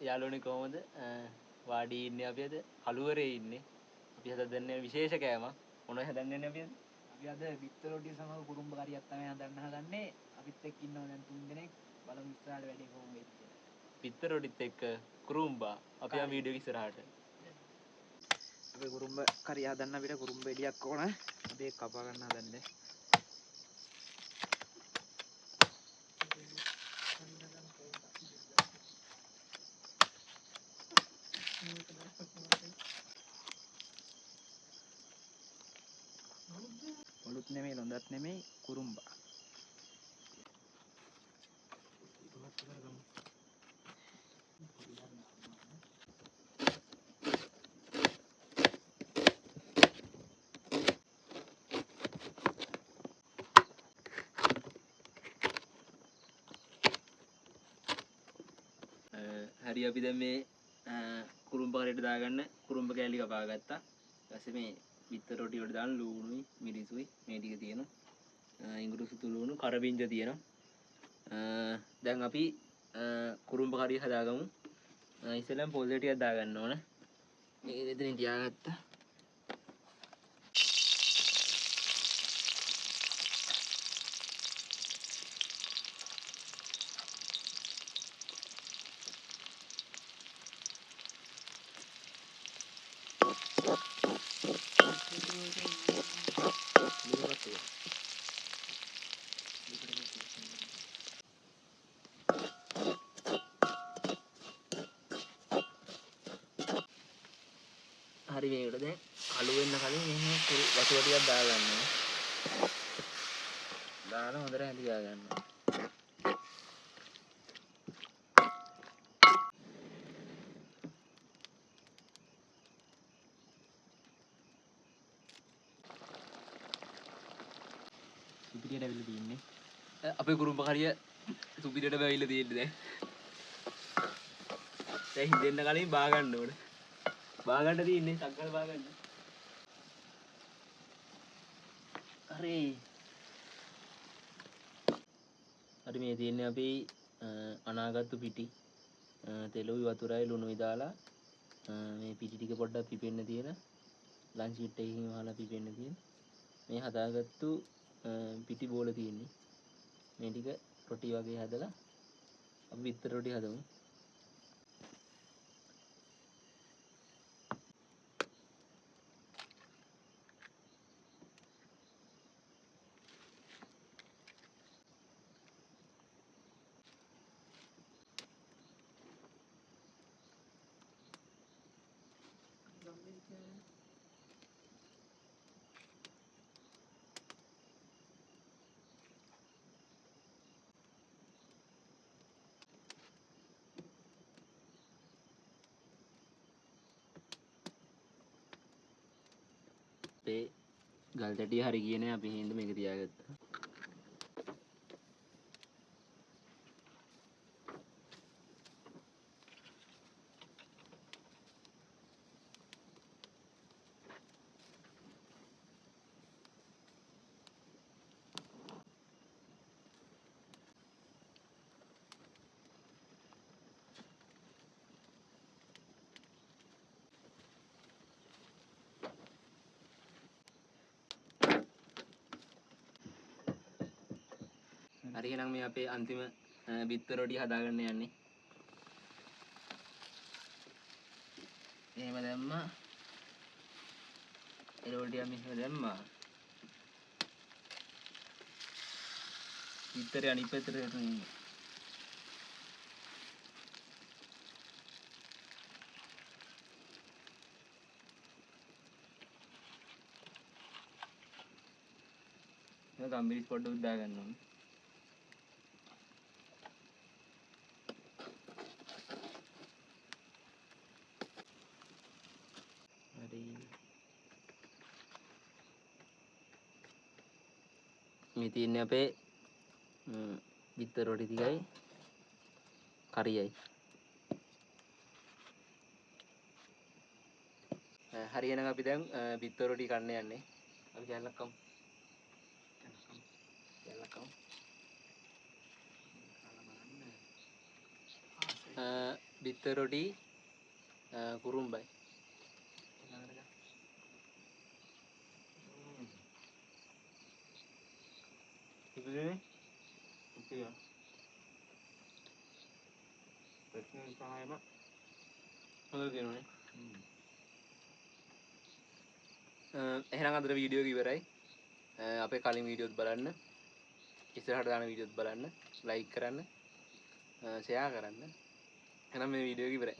යාළුවනේ කොහොමද? වාඩි ඉන්නේ අපි අද කළුවරේ ඉන්නේ. අපි අද දෙන්නේ විශේෂ කෑමක්. මොනවද හදන්නේ අපි අද? අපි අද බිත්තර රොටිය සමග කුරුම්බ කරියක් තමයි හදන්න හදන්නේ. අපිත් එක්ක ඉන්නවා දැන් 3 දෙනෙක්. බලමු ඉස්සරහට වැඩේ කොහොම වෙයිද කියලා. බිත්තර රොටිත් එක්ක කුරුම්බා. අපි යමු වීඩියෝ ඉස්සරහට. අපි කුරුම්බ කරිය හදන්න අපිට කුරුම්බ එලියක් ඕන. අපි ඒක කපා ගන්න හදන්නේ. ඔලුත් නෙමෙයි ලොඳත් නෙමෙයි කුරුම්බා. හරි අපි දැන් මේ කුරුම්බ කරේට දාගන්න කුරුම්බ කෑලි කපා ගත්තා. ඊට පස්සේ මේ බිත්තර රොටි වලට දාන ලූණුයි මිරිසුයි මේ ටික තියෙනවා. ඉඟුරු සුදු ලූණු කරබින්ජ තියෙනවා. දැන් අපි කුරුම්බ කරිය හදාගමු. ඉස්සෙල්ලාම පොල් ටිකක් දාගන්න ඕන. මේක එතනින් තියාගත්තා. හරි මේකට දැන් කළු වෙන්න කලින් මෙහෙම වතුර ටිකක් දාගන්න ඕනේ. දාලා හොඳට හැඳි ගන්න. සුපිරියට ඇවිල්ලා තින්නේ. අපේ කුරුම්බ කරිය සුපිරියට බැවිලා තියෙන්නේ දැන්. දැන් හින්දෙන්න කලින් බා ගන්න ඕනේ. බා ගන්න තියෙන්නේ සක්කල් බා ගන්න. හරි. හරි මේ තියෙන්නේ අපි අනාගත්තු පිටි. තෙලුයි වතුරයි ලුණුයි දාලා මේ පිටි ටික පොඩ්ඩක් පිපෙන්න තියෙන. ලන්ච් කිට් එකකින් වහලා පිපෙන්න තියෙන. මේ හදාගත්තු පිටි බෝල තියෙන්නේ. මේ ටික රොටි වගේ හදලා අපි බිත්තර රොටි හදමු. අපේ ගල් තැටිය හරි ගියේ නෑ අපි හින්දා මේක තියාගත්තා. හරි එහෙනම් මේ අපේ අන්තිම බිත්තර රොටි හදාගන්න යන්නේ. එහෙම දැම්මා. ඒ රොටිය මෙහෙම දැම්මා. බිත්තරේ අනිත් පැත්තට යටින්. දැන් ගම්මිරිස් පොඩ්ඩක් දාගන්න ඕනේ. මේ තියෙන්නේ අපේ බිත්තර රොටි ටිකයි කරියයි. හරි එහෙනම් අපි දැන් බිත්තර රොටි කන්න යන්නේ. අපි කැල්ලක් කමු. කැල්ලක් කමු. බිත්තර රොටි කුරුම්බයි. ඉතින් ඉතින් ප්‍රශ්න සහයම හොඳ දිනුනේ. එහෙනම් අද වීඩියෝ එක ඉවරයි. අපේ කලින් වීඩියෝත් බලන්න. ඉස්සරහට දාන වීඩියෝත් බලන්න. ලයික් කරන්න. ෂෙයා කරන්න. එහෙනම් මේ වීඩියෝ එක ඉවරයි.